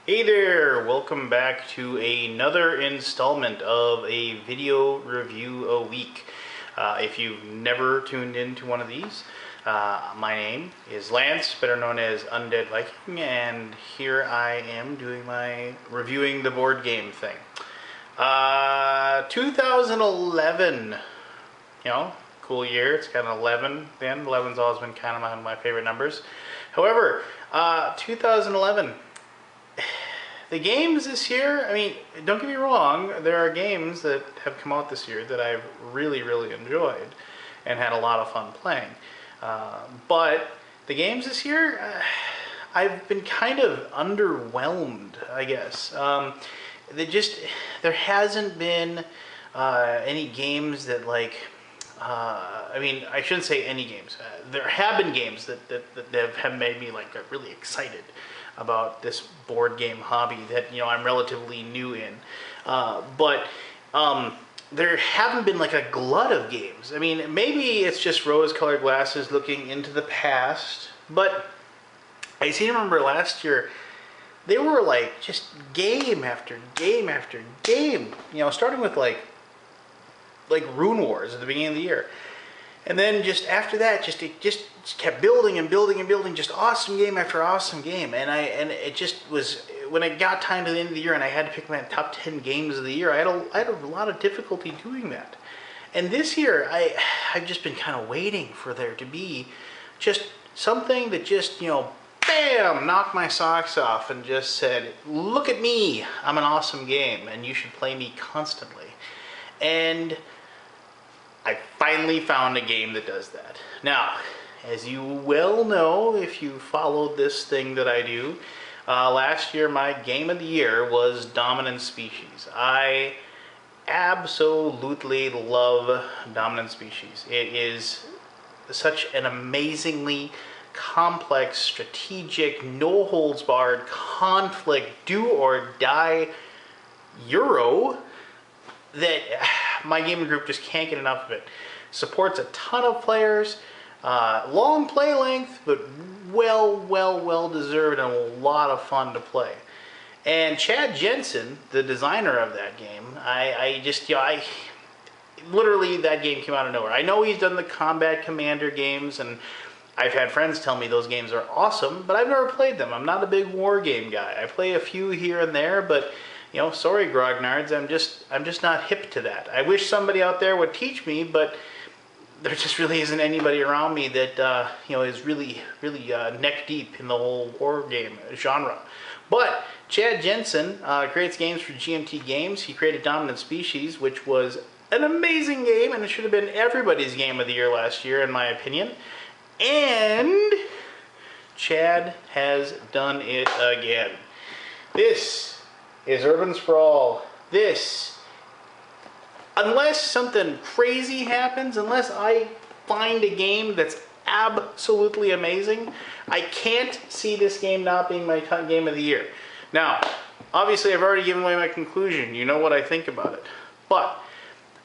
Hey there, welcome back to another installment of a video review a week. If you've never tuned into one of these, my name is Lance, better known as Undead Viking, and here I am doing my reviewing the board game thing. 2011, cool year. It's kind of 11 then. 11's always been kind of one of my favorite numbers. However, 2011, the games this year, I mean, don't get me wrong, there are games that have come out this year that I've really enjoyed and had a lot of fun playing. But the games this year, I've been kind of underwhelmed, I guess. There hasn't been any games that I mean, I shouldn't say any games. There have been games that have made me get really excited about this board game hobby that I'm relatively new in. But there haven't been a glut of games. I mean, maybe it's just rose-colored glasses looking into the past, but I seem to remember last year they were just game after game after game. Starting with like Rune Wars at the beginning of the year. And then just after that, it just kept building and building and building, just awesome game after awesome game. And it just was, when it got time to the end of the year and I had to pick my top 10 games of the year, I had a lot of difficulty doing that. And this year, I've just been kind of waiting for there to be just something that just, bam, knocked my socks off and just said, look at me, I'm an awesome game and you should play me constantly. And I finally found a game that does that. Now, as you well know, if you followed this thing that I do, last year my game of the year was Dominant Species. I absolutely love Dominant Species. It is such an amazingly complex, strategic, no-holds-barred, conflict, do-or-die Euro that my gaming group just can't get enough of it. Supports a ton of players, long play length, but well deserved and a lot of fun to play. And Chad Jensen, the designer of that game, literally that game came out of nowhere. I know he's done the Combat Commander games, and I've had friends tell me those games are awesome, but I've never played them. I'm not a big war game guy. I play a few here and there, but sorry, grognards, I'm just not hip to that. I wish somebody out there would teach me, but there just really isn't anybody around me that is really neck deep in the whole war game genre. But Chad Jensen creates games for GMT Games. He created Dominant Species, which was an amazing game, and it should have been everybody's game of the year last year, in my opinion. And Chad has done it again. This is Urban Sprawl. This, unless something crazy happens, unless I find a game that's absolutely amazing, I can't see this game not being my game of the year. Now, obviously I've already given away my conclusion. You know what I think about it. But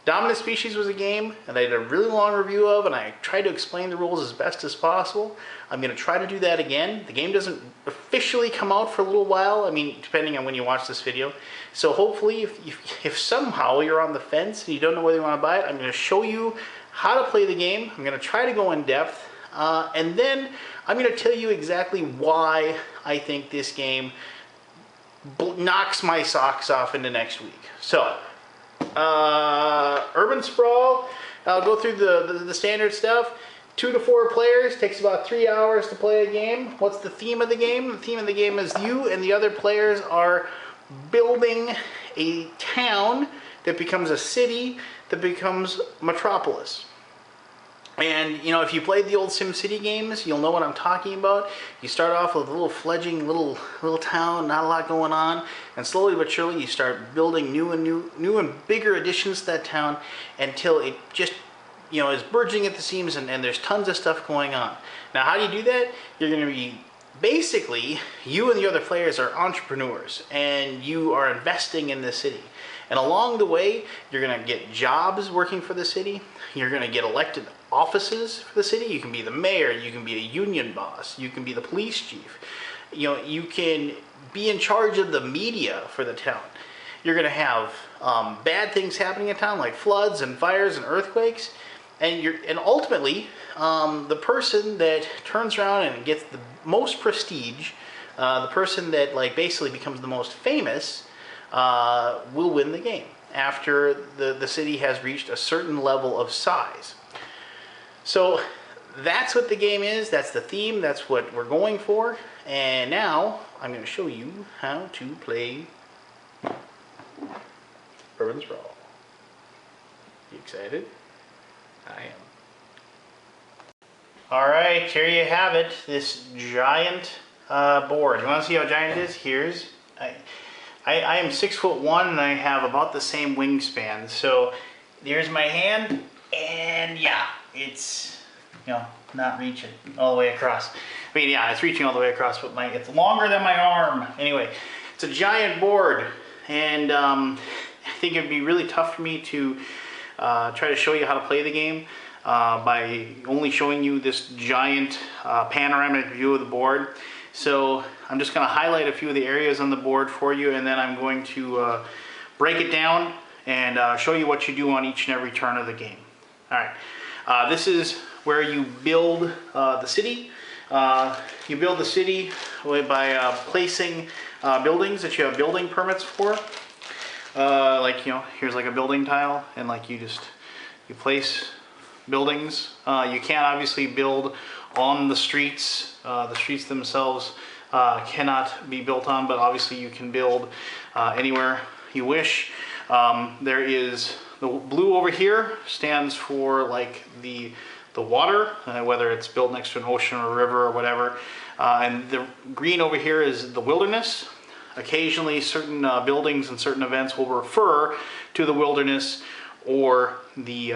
Dominant Species was a game that I did a really long review of, and I tried to explain the rules as best as possible. I'm going to try to do that again. The game doesn't officially come out for a little while, I mean, depending on when you watch this video. So hopefully, if somehow you're on the fence and you don't know whether you want to buy it, I'm going to show you how to play the game. I'm going to try to go in depth, and then I'm going to tell you exactly why I think this game knocks my socks off into next week. So, Urban Sprawl, I'll go through the standard stuff. 2 to 4 players, takes about 3 hours to play a game. What's the theme of the game? The theme of the game is you and the other players are building a town that becomes a city that becomes Metropolis. And if you played the old SimCity games, you'll know what I'm talking about. You start off with a little fledgling little town, not a lot going on, and slowly but surely you start building new and bigger additions to that town until it just is burgeoning at the seams, and there's tons of stuff going on. Now, how do you do that? You're going to be basically, you and the other players are entrepreneurs, and you are investing in the city. And along the way, you're going to get jobs working for the city. You're going to get elected offices for the city. You can be the mayor. You can be a union boss. You can be the police chief. you know, you can be in charge of the media for the town. You're going to have bad things happening in town, like floods and fires and earthquakes, and ultimately the person that turns around and gets the most prestige, the person that like basically becomes the most famous, will win the game after the city has reached a certain level of size. So that's what the game is, that's the theme, that's what we're going for. And now I'm going to show you how to play Urban Sprawl. You excited? I am. Alright, here you have it, this giant board. You want to see how giant it is? Here's, I am 6'1" and I have about the same wingspan. So there's my hand, and yeah, it's, you know, not reaching all the way across. I mean, yeah, it's reaching all the way across, but it's longer than my arm. Anyway, it's a giant board, and I think it'd be really tough for me to try to show you how to play the game by only showing you this giant panoramic view of the board. So I'm just going to highlight a few of the areas on the board for you, and then I'm going to break it down and show you what you do on each and every turn of the game. Alright, this is where you build the city. You build the city by placing buildings that you have building permits for. Like, you know, here's like a building tile, and like you place buildings. You can't obviously build on the streets. The streets themselves cannot be built on, but obviously you can build anywhere you wish. There is the blue over here stands for like the water, whether it's built next to an ocean or a river or whatever. And the green over here is the wilderness. Occasionally certain buildings and certain events will refer to the wilderness or the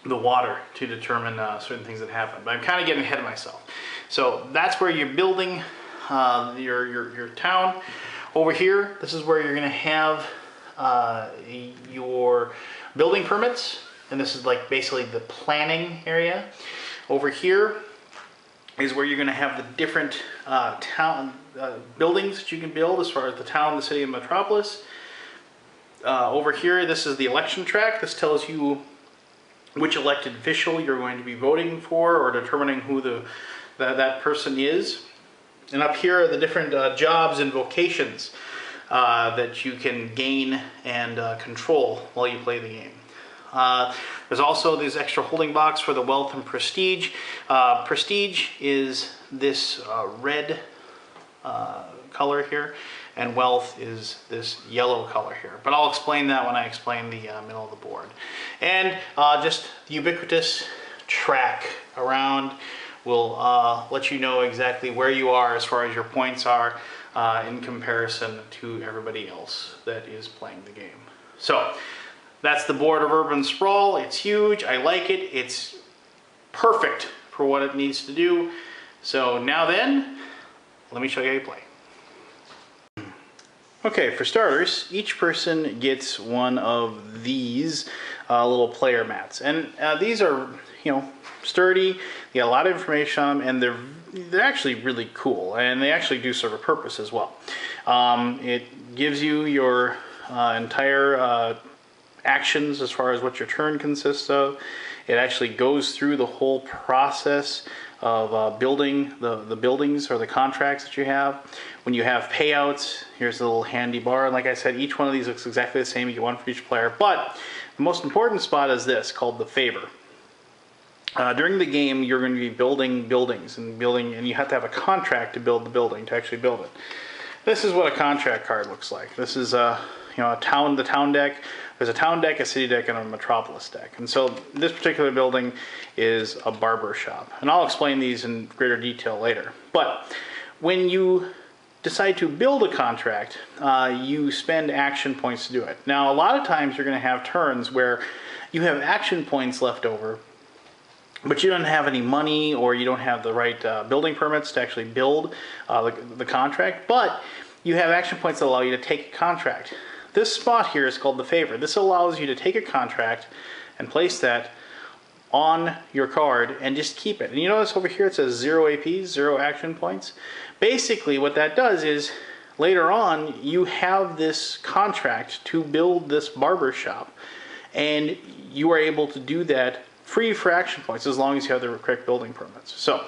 water to determine certain things that happen. But I'm kind of getting ahead of myself. So that's where you're building your town. Over here, this is where you're going to have your building permits. And this is like basically the planning area. Over here is where you're going to have the different town buildings that you can build as far as the town, the city, and metropolis. Over here, this is the election track. This tells you which elected official you're going to be voting for or determining who that person is. And up here are the different jobs and vocations that you can gain and control while you play the game. There's also this extra holding box for the wealth and prestige. Prestige is this red color here, and wealth is this yellow color here. But I'll explain that when I explain the middle of the board. And just the ubiquitous track around will let you know exactly where you are as far as your points are in comparison to everybody else that is playing the game. So that's the board of Urban Sprawl. It's huge. I like it. It's perfect for what it needs to do. So now then, let me show you how you play. Okay, for starters, each person gets one of these little player mats, and these are, you know, sturdy. They got a lot of information on them, and they're actually really cool, and they actually do serve a purpose as well. It gives you your entire actions as far as what your turn consists of. It actually goes through the whole process of building the buildings or the contracts that you have. When you have payouts, here's a little handy bar. And like I said, each one of these looks exactly the same. You get one for each player. But the most important spot is this, called the favor. During the game, you're going to be building buildings and you have to have a contract to build the building, to actually build it. This is what a contract card looks like. This is the town deck. There's a town deck, a city deck, and a metropolis deck. And so this particular building is a barber shop. And I'll explain these in greater detail later. But when you decide to build a contract, you spend action points to do it. Now, a lot of times you're going to have turns where you have action points left over, but you don't have any money or you don't have the right building permits to actually build the contract, but you have action points that allow you to take a contract. This spot here is called the favor. This allows you to take a contract and place that on your card and just keep it. And you notice over here it says 0 AP, 0 action points. basically what that does is later on you have this contract to build this barber shop, and you are able to do that free for action points as long as you have the correct building permits. So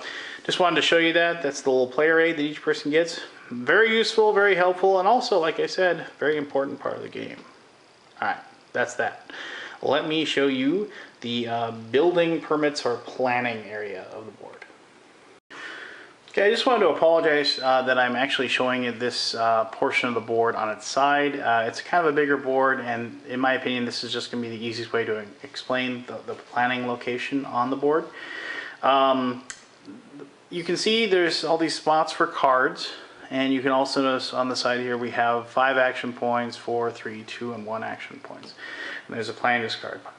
just wanted to show you that. That's the little player aid that each person gets. Very useful, very helpful, and also, like I said, very important part of the game. Alright, that's that. Let me show you the building permits or planning area of the board. Okay, I just wanted to apologize that I'm actually showing you this portion of the board on its side. It's kind of a bigger board, and in my opinion this is just going to be the easiest way to explain the planning location on the board. You can see there's all these spots for cards, and you can also notice on the side here we have 5 action points, 4, 3, 2, and 1 action points. And there's a plan discard pile.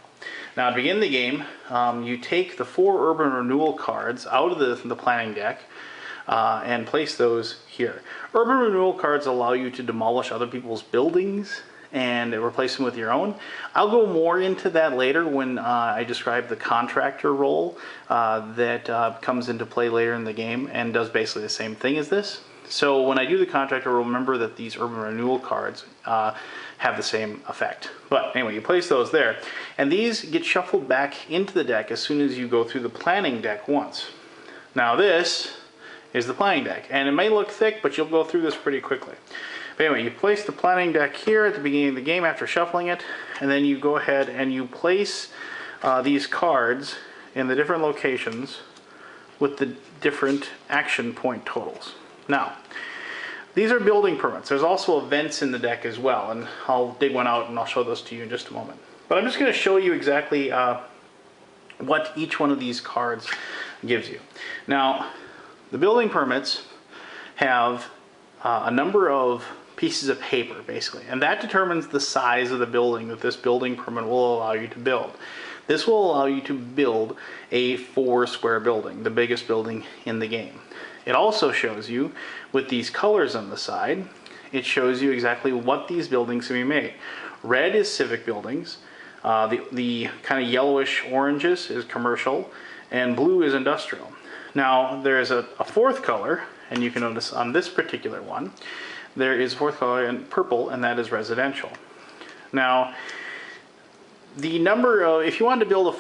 Now to begin the game, you take the 4 urban renewal cards out of the planning deck, and place those here. Urban renewal cards allow you to demolish other people's buildings and replace them with your own. I'll go more into that later when I describe the contractor role that comes into play later in the game and does basically the same thing as this. So when I do the contractor role, remember that these urban renewal cards have the same effect. But anyway, you place those there, and these get shuffled back into the deck as soon as you go through the planning deck once. Now this is the planning deck, and it may look thick, but you'll go through this pretty quickly. But anyway, you place the planning deck here at the beginning of the game after shuffling it, and then you go ahead and you place these cards in the different locations with the different action point totals. Now, these are building permits. There's also events in the deck as well, and I'll dig one out and I'll show those to you in just a moment. But I'm just going to show you exactly what each one of these cards gives you. Now, the building permits have a number of pieces of paper, basically, and that determines the size of the building that this building permit will allow you to build. This will allow you to build a 4-square building, the biggest building in the game. It also shows you, with these colors on the side, it shows you exactly what these buildings can be made. Red is civic buildings, the kind of yellowish oranges is commercial, and blue is industrial. Now there's a 4th color, and you can notice on this particular one there is a 4th color in purple, and that is residential. Now the number of, if you wanted to build a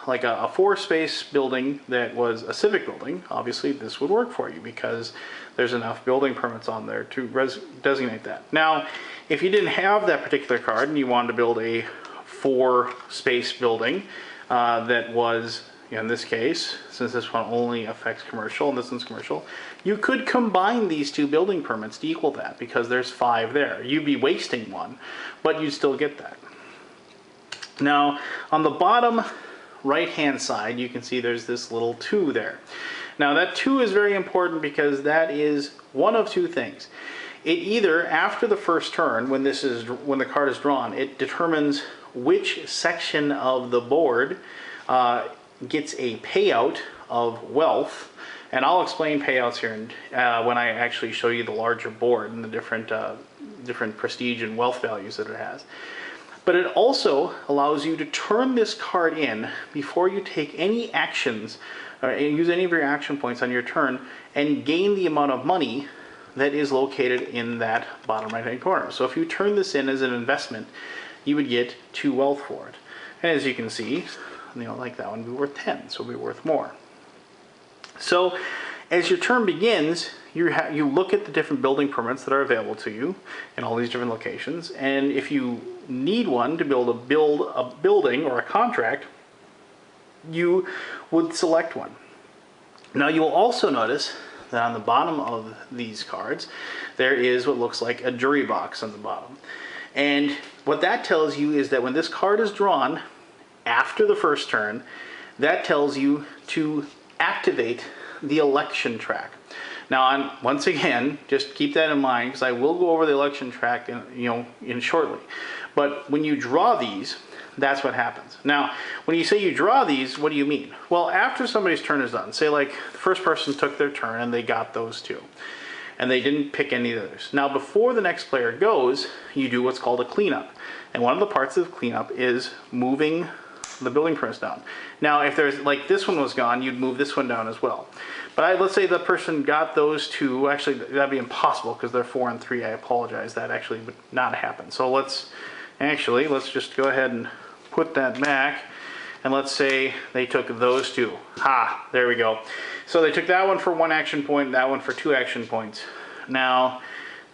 4-space building that was a civic building, obviously this would work for you because there's enough building permits on there to designate that. Now if you didn't have that particular card and you wanted to build a 4-space building that was, in this case, since this one only affects commercial and this one's commercial, you could combine these 2 building permits to equal that because there's 5 there. You'd be wasting one, but you'd still get that. Now, on the bottom right-hand side, you can see there's this little 2 there. Now, that 2 is very important because that is one of 2 things. It either, after the first turn, when the card is drawn, it determines which section of the board gets a payout of wealth, and I'll explain payouts here when I actually show you the larger board and the different prestige and wealth values that it has. But it also allows you to turn this card in before you take any actions or use any of your action points on your turn and gain the amount of money that is located in that bottom right hand corner. So if you turn this in as an investment, you would get 2 wealth for it. And as you can see, like that one would be worth 10, so it'll be worth more. So as your turn begins, you look at the different building permits that are available to you in all these different locations, and if you need one to build a building or a contract, you would select one. Now you will also notice that on the bottom of these cards there is what looks like a jury box on the bottom, and what that tells you is that when this card is drawn after the first turn, that tells you to activate the election track. Now, once again, just keep that in mind because I will go over the election track in shortly. But when you draw these, that's what happens. Now, when you say you draw these, what do you mean? Well, after somebody's turn is done, say like the first person took their turn and they got those 2, and they didn't pick any others. Now, before the next player goes, you do what's called a cleanup. And one of the parts of cleanup is moving the building permits down. Now, if there's, like this one was gone, you'd move this one down as well. But let's say the person got those two. Actually, that'd be impossible because they're 4 and 3. I apologize. That actually would not happen. So let's just go ahead and put that back. And let's say they took those two. Ha, there we go. So they took that one for 1 action point, that one for 2 action points. Now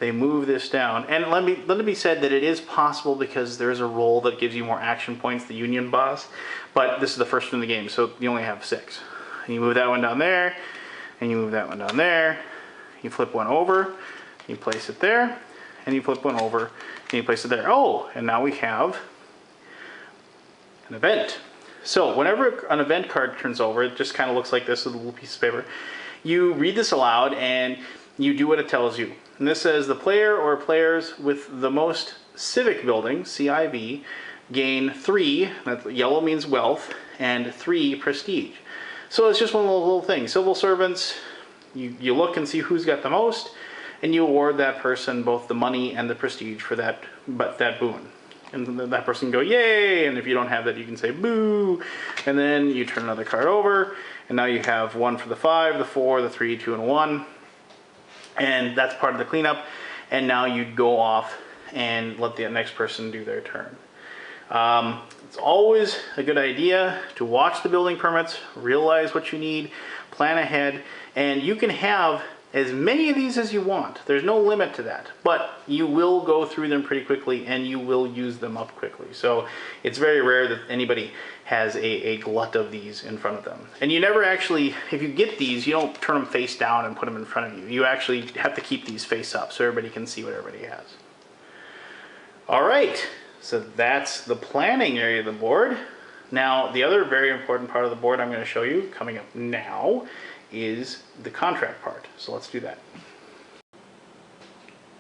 they move this down. And let it be said that it is possible because there is a role that gives you more action points, the Union boss. But this is the first one in the game, so you only have 6. And you move that one down there, and you move that one down there. You flip one over, you place it there, and you flip one over, and you place it there. Oh, and now we have an event. So whenever an event card turns over, it just kind of looks like this with a little piece of paper. You read this aloud and you do what it tells you. And this says the player or players with the most civic building, CIV, gain 3, that yellow means wealth, and 3 prestige. So it's just one little thing. Civil servants, you look and see who's got the most, and you award that person both the money and the prestige for that boon. And then that person can go, yay, and if you don't have that, you can say, boo, and then you turn another card over, and now you have 1 for the 5, the 4, the 3, 2, and 1, and that's part of the cleanup, and now you'd go off and let the next person do their turn. It's always a good idea to watch the building permits, realize what you need, plan ahead, and you can have as many of these as you want. There's no limit to that, but you will go through them pretty quickly and you will use them up quickly. So it's very rare that anybody has a glut of these in front of them. And you never actually, if you get these, you don't turn them face down and put them in front of you. You actually have to keep these face up so everybody can see what everybody has. All right, so that's the planning area of the board. Now, the other very important part of the board I'm going to show you coming up now is the contract part. So let's do that.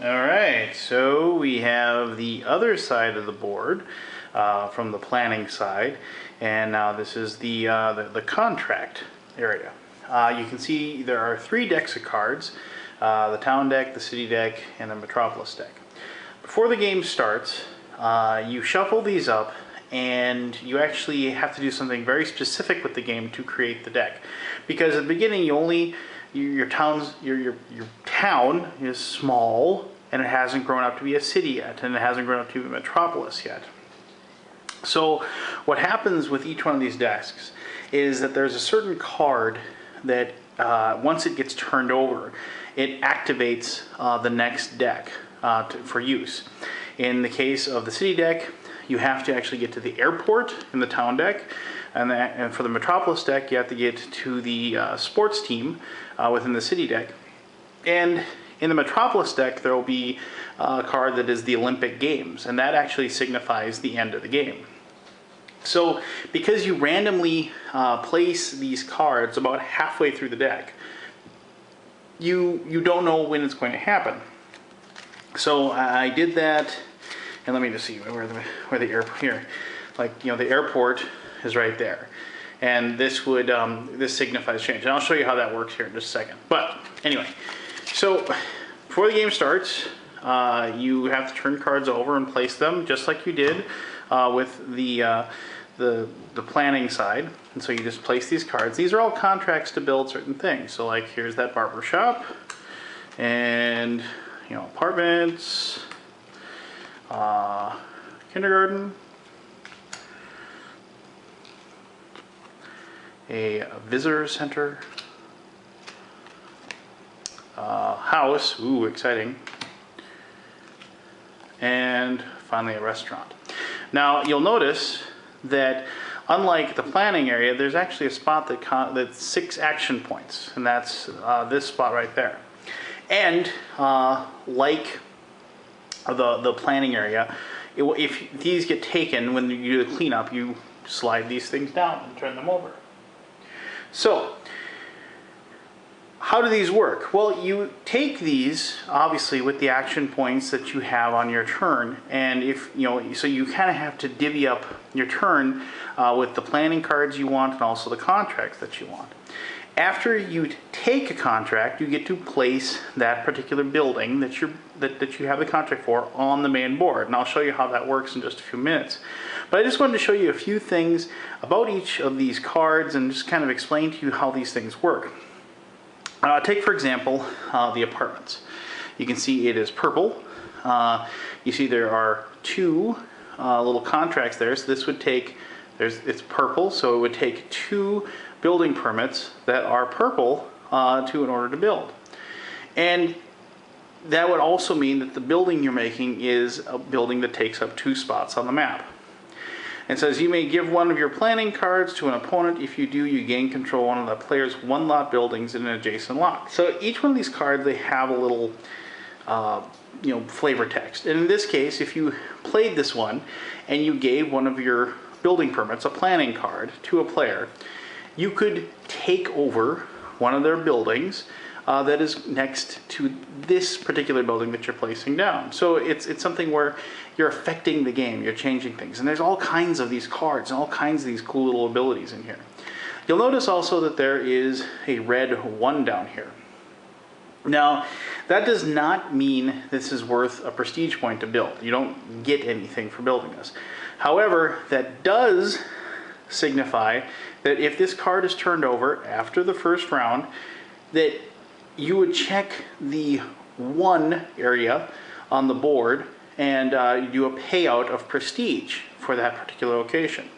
Alright, so we have the other side of the board from the planning side, and now this is the contract area. You can see there are 3 decks of cards, the town deck, the city deck, and the metropolis deck. Before the game starts, you shuffle these up, and you actually have to do something very specific with the game to create the deck. Because at the beginning, your town is small, and it hasn't grown up to be a city yet, and it hasn't grown up to be a metropolis yet. So what happens with each one of these decks is that there's a certain card that once it gets turned over, it activates the next deck for use. In the case of the city deck, you have to actually get to the airport in the town deck, and for the metropolis deck, you have to get to the sports team within the city deck. And in the metropolis deck, there will be a card that is the Olympic Games, and that actually signifies the end of the game. So because you randomly place these cards about halfway through the deck, you don't know when it's going to happen. So I did that, and let me just see where the airport here, like, you know, the airport is right there, and this would this signifies change, and I'll show you how that works here in just a second. But anyway, so before the game starts, you have to turn cards over and place them just like you did with the planning side. And so you just place these cards. These are all contracts to build certain things. So like here's that barber shop, and you know, apartments, kindergarten, a visitor center, house, ooh, exciting, and finally a restaurant. Now you'll notice that unlike the planning area, there's actually a spot that's 6 action points, and that's this spot right there. And like the planning area, if these get taken when you do the cleanup, you slide these things down and turn them over. So how do these work? Well, you take these obviously with the action points that you have on your turn, and if you know, so you kind of have to divvy up your turn with the planning cards you want and also the contracts that you want. After you take a contract, you get to place that particular building that you have the contract for on the main board. And I'll show you how that works in just a few minutes. But I just wanted to show you a few things about each of these cards and just kind of explain to you how these things work. Take, for example, the apartments. You can see it is purple. You see there are two little contracts there. So this would take, it's purple, so it would take 2 building permits that are purple in order to build. And that would also mean that the building you're making is a building that takes up 2 spots on the map. It says you may give one of your planning cards to an opponent. If you do, you gain control of one of the player's 1-lot buildings in an adjacent lot. So each one of these cards, they have a little flavor text. And in this case, if you played this one and you gave one of your building permits, a planning card, to a player, you could take over one of their buildings that is next to this particular building that you're placing down. So it's something where you're affecting the game, you're changing things. And there's all kinds of these cards and all kinds of these cool little abilities in here. You'll notice also that there is a red 1 down here. Now, that does not mean this is worth a prestige point to build. You don't get anything for building this. However, that does signify that if this card is turned over after the first round, that you would check the 1 area on the board and do a payout of prestige for that particular location.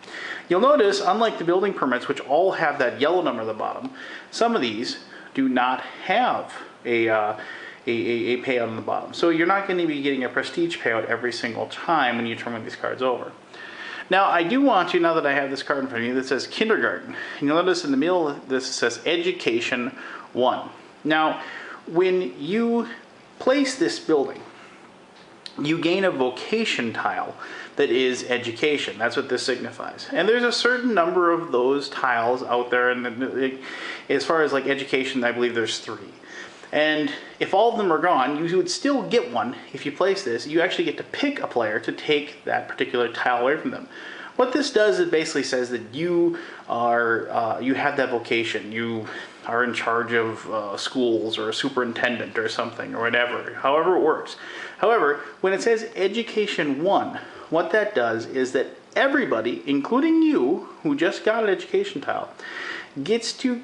You'll notice, unlike the building permits, which all have that yellow number at the bottom, some of these do not have a payout on the bottom. So you're not going to be getting a prestige payout every single time when you turn these cards over. Now, I do want you, now that I have this card in front of me that says kindergarten, and you'll notice in the middle of this it says education 1. Now, when you place this building, you gain a vocation tile that is education. That's what this signifies. And there's a certain number of those tiles out there, and as far as like education, I believe there's 3. And if all of them are gone, you would still get one if you place this. You actually get to pick a player to take that particular tile away from them. What this does, it basically says that you are, you have that vocation. You are in charge of schools or a superintendent or something or whatever, however it works. However, when it says education 1, what that does is that everybody, including you, who just got an education tile, gets to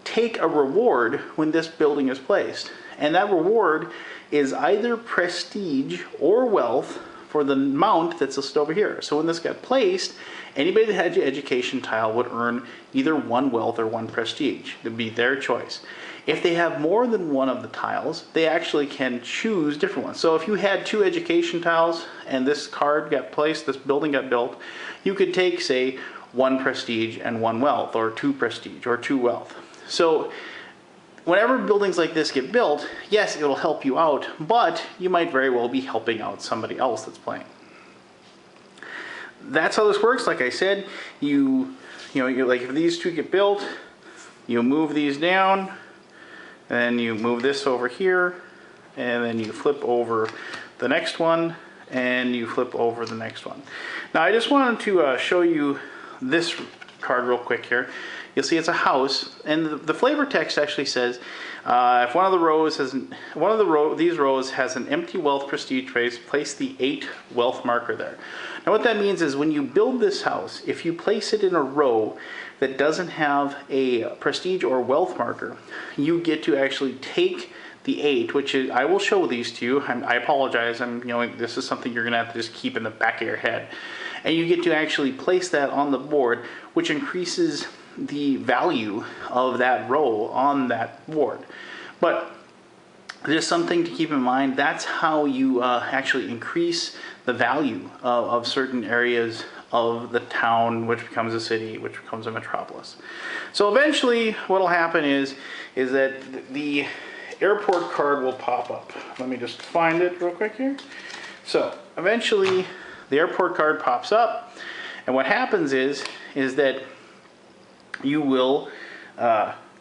take a reward when this building is placed. And that reward is either prestige or wealth for the amount that's listed over here. So when this got placed, anybody that had your education tile would earn either 1 wealth or 1 prestige. It would be their choice. If they have more than one of the tiles, they actually can choose different ones. So if you had 2 education tiles and this card got placed, this building got built, you could take, say, 1 prestige and 1 wealth, or 2 prestige or 2 wealth. So whenever buildings like this get built, yes, it'll help you out, but you might very well be helping out somebody else that's playing. That's how this works. Like I said, you like if these 2 get built, you move these down, and then you move this over here, and then you flip over the next one, and you flip over the next one. Now I just wanted to show you this card real quick here. You'll see it's a house, and the flavor text actually says if one of the rows has these rows has an empty wealth prestige trace, place the 8 wealth marker there. Now what that means is when you build this house, if you place it in a row that doesn't have a prestige or wealth marker, you get to actually take the 8, which is, I will show these to you. I apologize. This is something you're gonna have to just keep in the back of your head, and you get to actually place that on the board, which increases the value of that row on that board. But just something to keep in mind, that's how you actually increase the value of certain areas of the town, which becomes a city, which becomes a metropolis. So eventually what will happen is that the airport card will pop up. Let me just find it real quick here. So eventually the airport card pops up, and what happens is that you will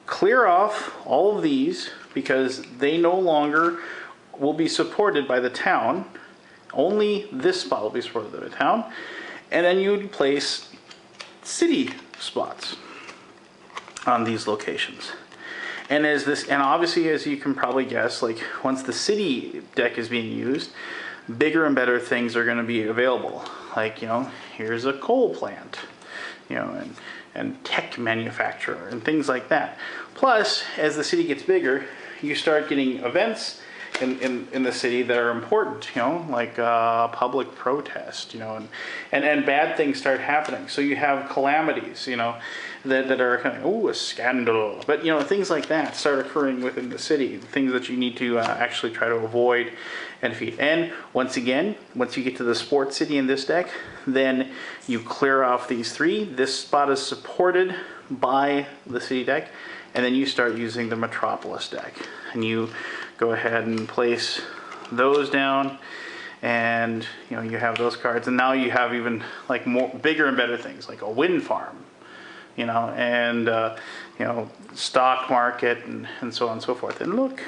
clear off all of these because they no longer will be supported by the town. Only this spot will be supported by the town. And then you would place city spots. on these locations. And obviously, as you can probably guess, like once the city deck is being used, bigger and better things are going to be available. Like, you know, here's a coal plant, you know, and tech manufacturer and things like that. Plus, as the city gets bigger, you start getting events in the city that are important, you know, like public protest, you know, and bad things start happening. So you have calamities, you know, that are kind of, oh, a scandal. But, you know, things like that start occurring within the city, things that you need to actually try to avoid and defeat. And once again, once you get to the sports city in this deck, then you clear off these three. This spot is supported by the city deck, and then you start using the Metropolis deck. And you go ahead and place those down, and you know, you have those cards, and now you have even like more bigger and better things like a wind farm, you know, and you know, stock market and so on and so forth. And look,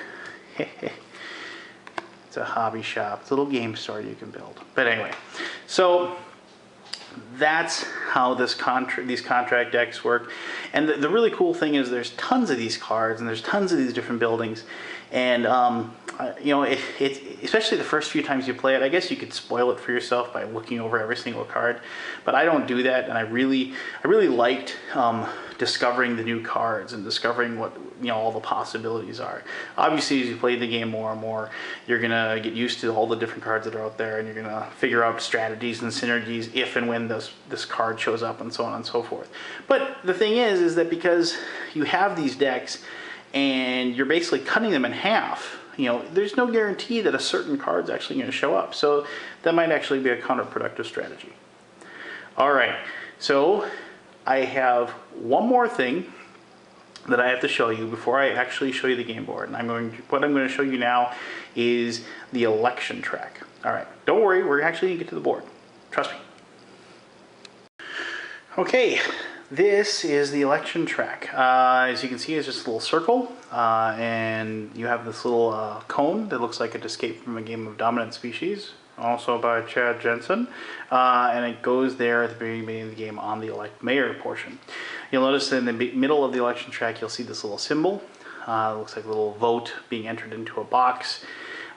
it's a hobby shop, it's a little game store you can build. But anyway, so that's how these contract decks work. And the really cool thing is there's tons of these cards and there's tons of these different buildings. And you know, especially the first few times you play it, I guess you could spoil it for yourself by looking over every single card. But I don't do that, and I really liked discovering the new cards and discovering what, you know, all the possibilities are. Obviously, as you play the game more and more, you're gonna get used to all the different cards that are out there, and you're gonna figure out strategies and synergies if and when this card shows up, and so on and so forth. But the thing is that because you have these decks and you're basically cutting them in half, you know, there's no guarantee that a certain card's actually going to show up. So that might actually be a counterproductive strategy. All right, so I have one more thing that I have to show you before I actually show you the game board. And what I'm going to show you now is the election track. All right, don't worry, we're actually going to get to the board. Trust me. Okay, this is the election track. As you can see, it's just a little circle, and you have this little cone that looks like it escaped from a game of Dominant Species, also by Chad Jensen, and it goes there at the very beginning of the game on the elect mayor portion. You'll notice that in the middle of the election track, you'll see this little symbol. It looks like a little vote being entered into a box.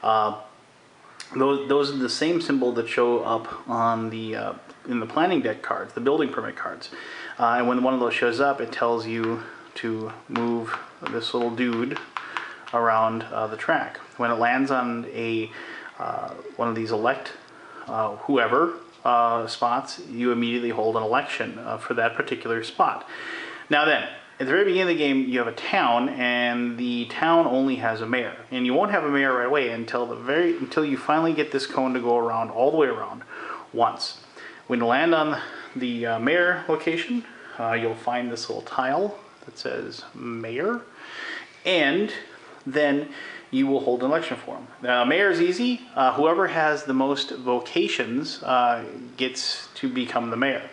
Those are the same symbol that show up on the in the planning deck cards, the building permit cards. And when one of those shows up, it tells you to move this little dude around the track. When it lands on a one of these elect whoever spots, you immediately hold an election for that particular spot. Now then, at the very beginning of the game, you have a town, and the town only has a mayor. And you won't have a mayor right away until you finally get this cone to go around all the way around once. When you land on the mayor location, you'll find this little tile that says mayor, and then you will hold an election for him. Now, mayor is easy. Whoever has the most vocations gets to become the mayor.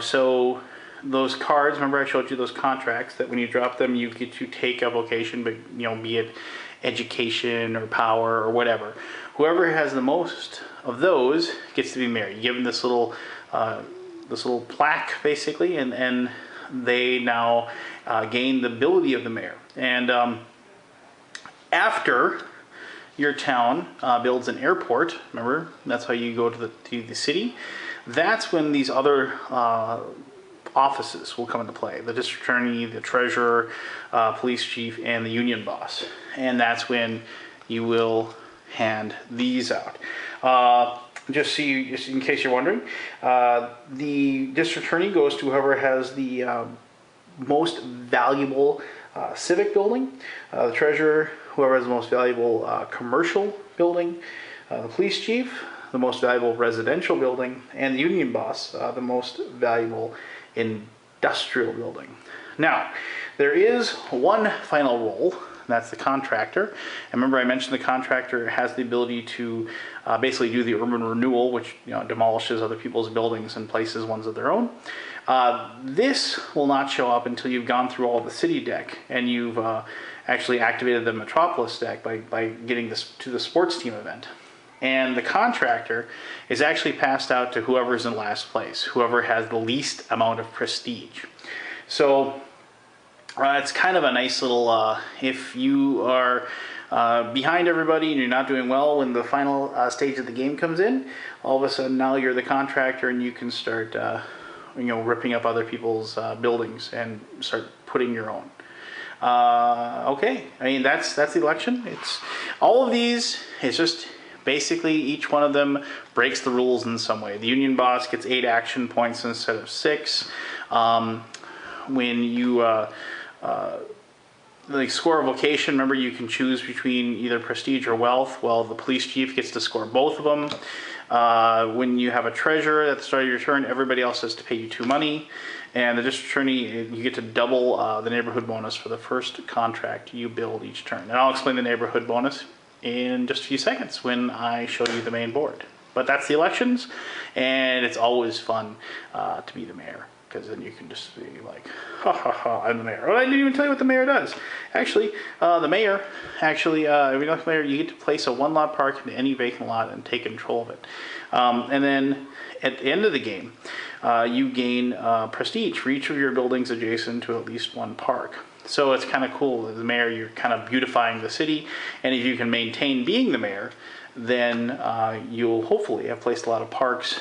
So those cards, remember I showed you those contracts that when you drop them, you get to take a vocation, but you know, be it education or power or whatever. Whoever has the most of those gets to be mayor. You give them this little plaque basically, and they now gain the ability of the mayor. And after your town builds an airport, remember that's how you go to the city. That's when these other offices will come into play: the district attorney, the treasurer, police chief, and the union boss. And that's when you will hand these out. Just in case you're wondering, the district attorney goes to whoever has the most valuable civic building, the treasurer, whoever has the most valuable commercial building, the police chief, the most valuable residential building, and the union boss, the most valuable industrial building. Now, there is one final role, and that's the contractor. And remember I mentioned the contractor has the ability to basically do the urban renewal, which, you know, demolishes other people's buildings and places ones of their own. This will not show up until you've gone through all the city deck and you've actually activated the Metropolis deck by getting this to the sports team event. And the contractor is actually passed out to whoever's in last place, whoever has the least amount of prestige. So It's kind of a nice little, if you are behind everybody and you're not doing well when the final stage of the game comes in, all of a sudden now you're the contractor and you can start, ripping up other people's buildings and start putting your own. Okay, I mean that's the election. It's all of these. It's just basically each one of them breaks the rules in some way. The union boss gets 8 action points instead of 6. When you like score a vocation, remember you can choose between either prestige or wealth. Well, the police chief gets to score both of them. When you have a treasurer at the start of your turn, everybody else has to pay you 2 money. And the district attorney, you get to double the neighborhood bonus for the first contract you build each turn. And I'll explain the neighborhood bonus in just a few seconds when I show you the main board. But that's the elections, and it's always fun to be the mayor, because then you can just be like, ha ha ha, I'm the mayor. Well, I didn't even tell you what the mayor does. Actually, the mayor, if you're not the mayor, you get to place a 1-lot park into any vacant lot and take control of it. And then at the end of the game, you gain prestige for each of your buildings adjacent to at least 1 park. So it's kind of cool. As the mayor, you're kind of beautifying the city, and if you can maintain being the mayor, then you'll hopefully have placed a lot of parks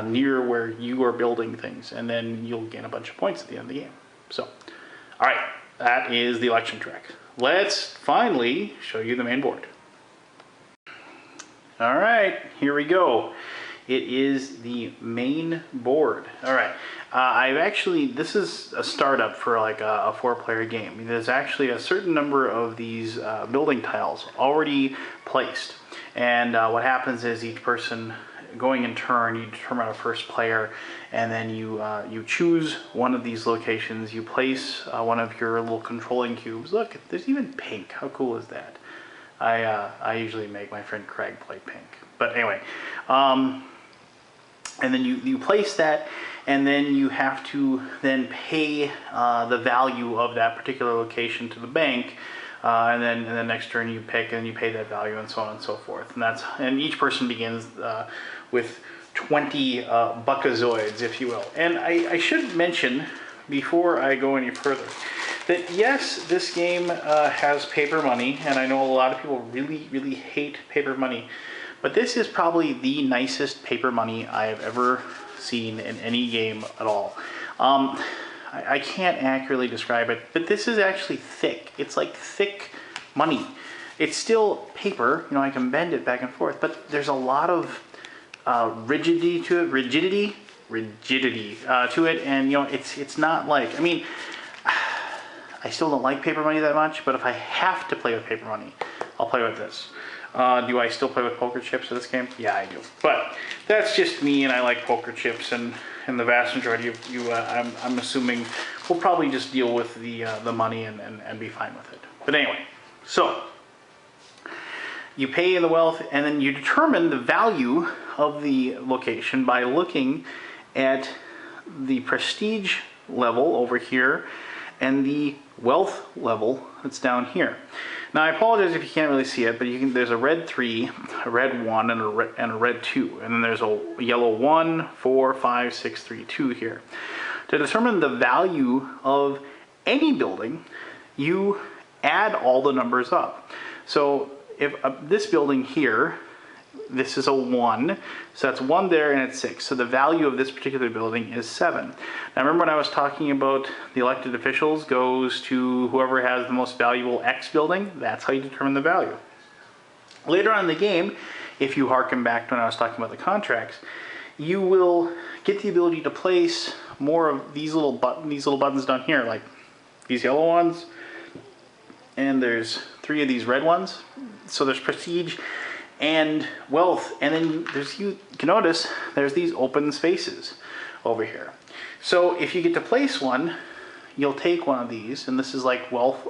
near where you are building things, and then you'll gain a bunch of points at the end of the game. So, all right, that is the election track. Let's finally show you the main board. All right, here we go. It is the main board. All right, this is a startup for like a 4-player game. There's actually a certain number of these building tiles already placed. And what happens is each person going in turn, you determine a first player, and then you choose one of these locations. You place one of your little controlling cubes. Look, there's even pink. How cool is that? I usually make my friend Craig play pink. But anyway, and then you place that, and then you have to then pay the value of that particular location to the bank. And then in the next turn you pick and you pay that value, and so on and so forth. And each person begins with 20 buckazoids, if you will. And I should mention, before I go any further, that yes, this game has paper money, and I know a lot of people really, really hate paper money, but this is probably the nicest paper money I have ever seen in any game at all. I can't accurately describe it, but this is actually thick. It's like thick money. It's still paper, I can bend it back and forth, but there's a lot of rigidity to it, to it, and it's not like, I still don't like paper money that much, but if I have to play with paper money, I'll play with this. Do I still play with poker chips in this game? Yeah, I do. But that's just me, and I like poker chips, and the vast majority of you, I'm assuming, will probably just deal with the money and be fine with it. But anyway, so you pay in the wealth, and then you determine the value of the location by looking at the prestige level over here and the wealth level that's down here. Now I apologize if you can't really see it, but there's a red 3, a red 1, and a red 2, and then there's a yellow 1, 4, 5, 6, 3, 2 here. To determine the value of any building, you add all the numbers up. So if this building here, this is a 1, so that's 1 there and it's 6. So the value of this particular building is 7. Now remember when I was talking about the elected officials goes to whoever has the most valuable X building? That's how you determine the value. Later on in the game, if you harken back to when I was talking about the contracts, you will get the ability to place more of these little buttons down here, like these yellow ones, and there's 3 of these red ones. So there's prestige and wealth, and then you can notice there's these open spaces over here. So if you get to place one, you'll take one of these, and this is like wealth,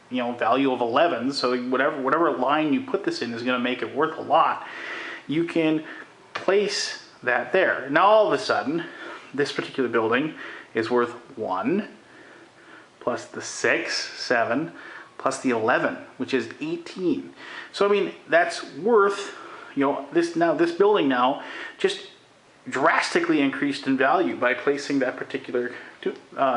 value of 11. So whatever line you put this in is going to make it worth a lot. You can place that there. Now all of a sudden, this particular building is worth 1 plus the 6, 7. Plus the 11, which is 18. So that's worth, this building now, just drastically increased in value by placing that particular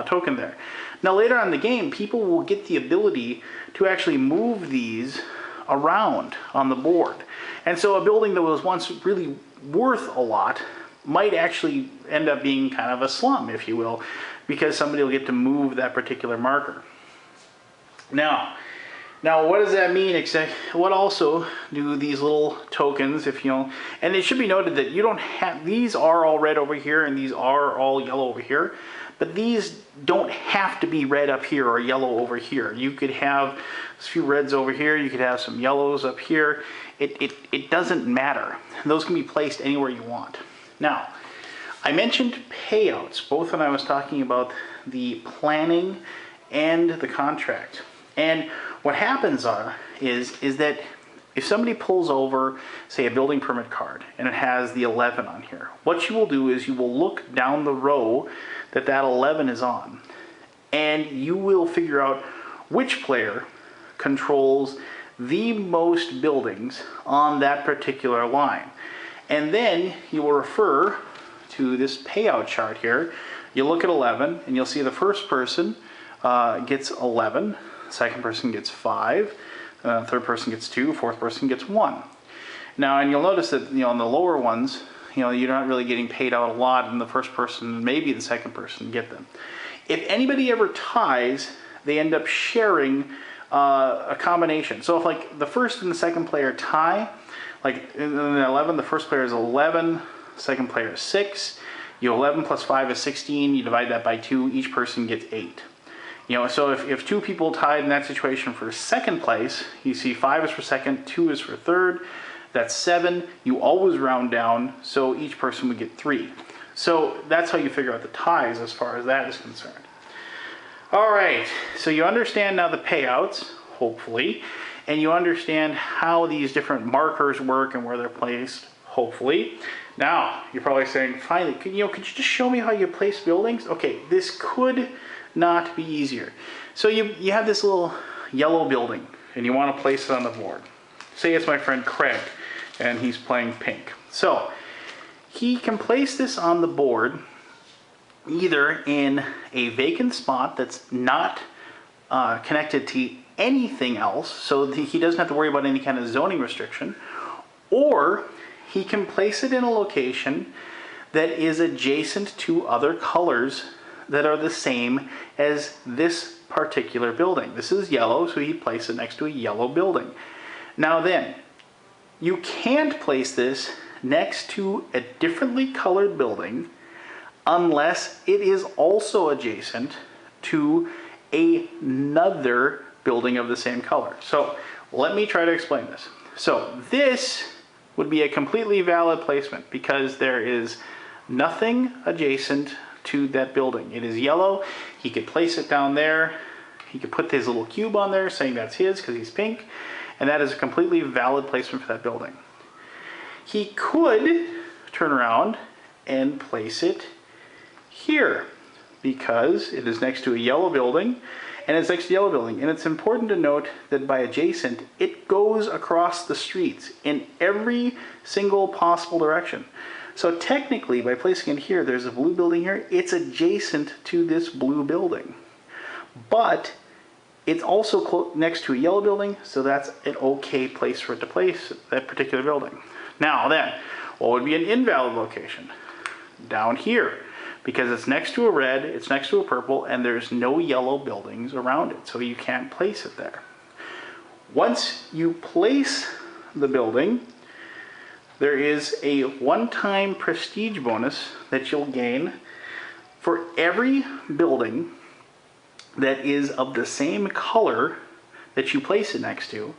token there. Now later on in the game, people will get the ability to actually move these around on the board. And so a building that was once really worth a lot might actually end up being kind of a slum, if you will, because somebody will get to move that particular marker. Now what does that mean exactly? What also do these little tokens, if you know, and it should be noted that you don't have, these are all red over here and these are all yellow over here, but these don't have to be red up here or yellow over here. You could have a few reds over here, you could have some yellows up here. It doesn't matter. Those can be placed anywhere you want. Now, I mentioned payouts, both when I was talking about the planning and the contract. And what happens is that if somebody pulls over, say, a building permit card, and it has the 11 on here, what you will do is you will look down the row that 11 is on, and you will figure out which player controls the most buildings on that particular line. And then you will refer to this payout chart here. You look at 11, and you'll see the first person gets 11, second person gets 5, third person gets 2, fourth person gets 1. Now, and you'll notice that, you know, on the lower ones, you know, you're not really getting paid out a lot, and the first person, maybe the second person, get them. If anybody ever ties, they end up sharing a combination. So if like the first and the second player tie, like in the 11, the first player is 11, second player is 6. You 11 plus 5 is 16. You divide that by 2. Each person gets 8. You know, so if two people tied in that situation for second place, you see 5 is for second, 2 is for third. That's 7. You always round down, so each person would get 3. So that's how you figure out the ties as far as that is concerned. All right, so you understand now the payouts, hopefully, and you understand how these different markers work and where they're placed, hopefully. Now, you're probably saying, finally, could you just show me how you place buildings? Okay, this could not be easier. So you have this little yellow building, and you want to place it on the board. Say it's my friend Craig, and he's playing pink. So he can place this on the board either in a vacant spot that's not connected to anything else, so he doesn't have to worry about any kind of zoning restriction, or he can place it in a location that is adjacent to other colors that are the same as this particular building. This is yellow, so he placed it next to a yellow building. Now then, you can't place this next to a differently colored building unless it is also adjacent to another building of the same color. So let me try to explain this. So this would be a completely valid placement because there is nothing adjacent to that building. It is yellow. He could place it down there. He could put his little cube on there saying that's his because he's pink, and that is a completely valid placement for that building. He could turn around and place it here because it is next to a yellow building, and it's next to a yellow building. And it's important to note that by adjacent, it goes across the streets in every single possible direction. So technically, by placing it here, there's a blue building here, it's adjacent to this blue building. But it's also next to a yellow building, so that's an okay place for it to place that particular building. Now then, what would be an invalid location? Down here, because it's next to a red, it's next to a purple, and there's no yellow buildings around it, so you can't place it there. Once you place the building, there is a one-time prestige bonus that you'll gain for every building that is of the same color that you place it next to.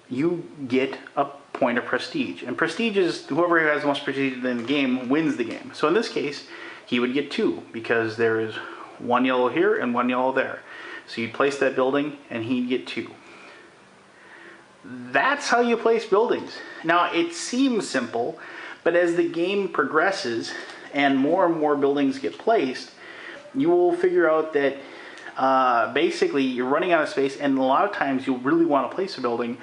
You get a point of prestige, and prestige is whoever has the most prestige in the game wins the game. So in this case, he would get 2 because there is one yellow here and one yellow there. So you'd place that building and he'd get 2. That's how you place buildings. Now it seems simple, but as the game progresses and more buildings get placed, you will figure out that basically you're running out of space, and a lot of times you'll really want to place a building,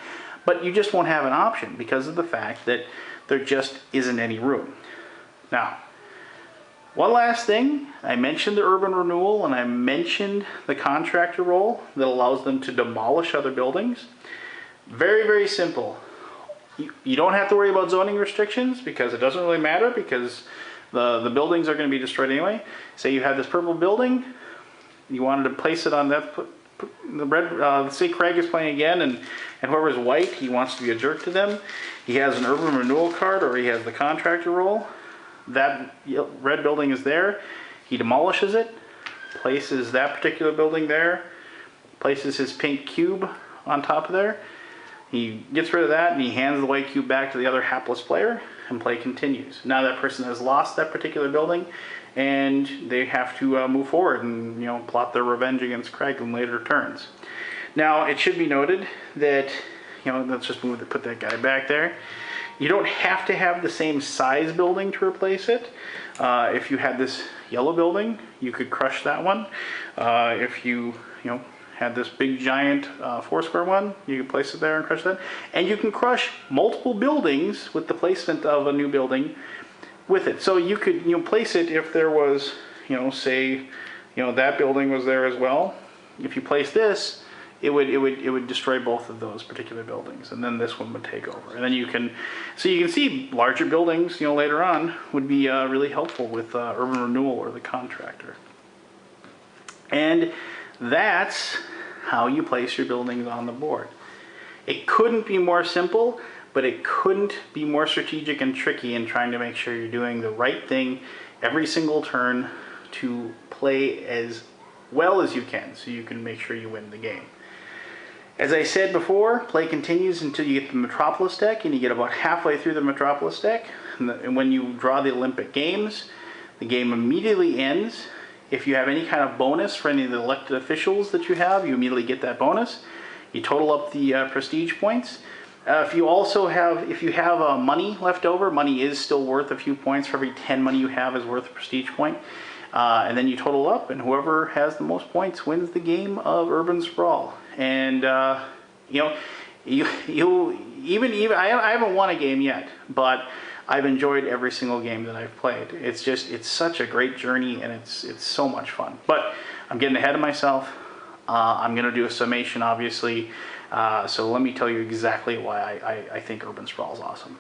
but you just won't have an option because of the fact that there just isn't any room. Now, One last thing, I mentioned the urban renewal and I mentioned the contractor role that allows them to demolish other buildings. Very, very simple. You don't have to worry about zoning restrictions because it doesn't really matter because the buildings are going to be destroyed anyway. Say you have this purple building, you wanted to place it on that, the red, say Craig is playing again and whoever's white, he wants to be a jerk to them. He has an urban renewal card or he has the contractor role. That red building is there. He demolishes it, places that particular building there, places his pink cube on top of there. He gets rid of that and he hands the white cube back to the other hapless player and play continues. Now that person has lost that particular building and they have to move forward and plot their revenge against Craig in later turns. Now it should be noted that, let's just put that guy back there. You don't have to have the same size building to replace it. If you had this yellow building, you could crush that one. If you had this big giant 4-square one, you can place it there and crush that. And you can crush multiple buildings with the placement of a new building with it. So you could place it if there was, say, that building was there as well. If you place this, it would destroy both of those particular buildings, and then this one would take over. And then you can see larger buildings, later on would be really helpful with urban renewal or the contractor. And that's how you place your buildings on the board. It couldn't be more simple, but it couldn't be more strategic and tricky in trying to make sure you're doing the right thing every single turn to play as well as you can so you can make sure you win the game. As I said before, play continues until you get the Metropolis deck, and you get about halfway through the Metropolis deck. And when you draw the Olympic Games, the game immediately ends. If you have any kind of bonus for any of the elected officials that you have, you immediately get that bonus. You total up the prestige points. If you have money left over, money is still worth a few points. For every 10 money you have is worth a prestige point. And then you total up, and whoever has the most points wins the game of Urban Sprawl. And I haven't won a game yet, but I've enjoyed every single game that I've played. It's such a great journey, and it's so much fun. But I'm getting ahead of myself. I'm going to do a summation, obviously. So let me tell you exactly why I think Urban Sprawl is awesome.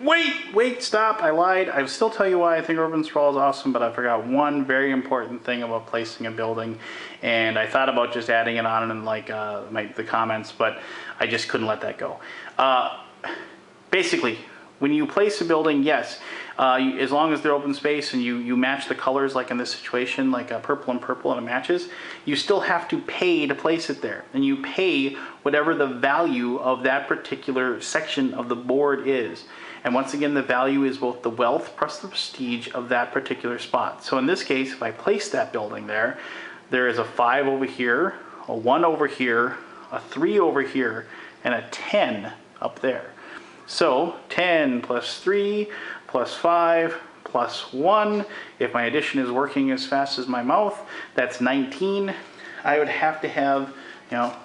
Wait, stop, I lied. I'll still tell you why I think Urban Sprawl is awesome, but I forgot one very important thing about placing a building, and I thought about just adding it on in the comments, but I just couldn't let that go. Basically, when you place a building, yes, as long as they're open space and you match the colors, like in this situation, like purple and purple, and it matches, you still have to pay to place it there. And you pay whatever the value of that particular section of the board is. And once again, the value is both the wealth plus the prestige of that particular spot. So in this case, if I place that building there, there is a 5 over here, a 1 over here, a 3 over here, and a 10 up there. So 10 plus 3 plus 5 plus 1. If my addition is working as fast as my mouth, that's 19. I would have to have,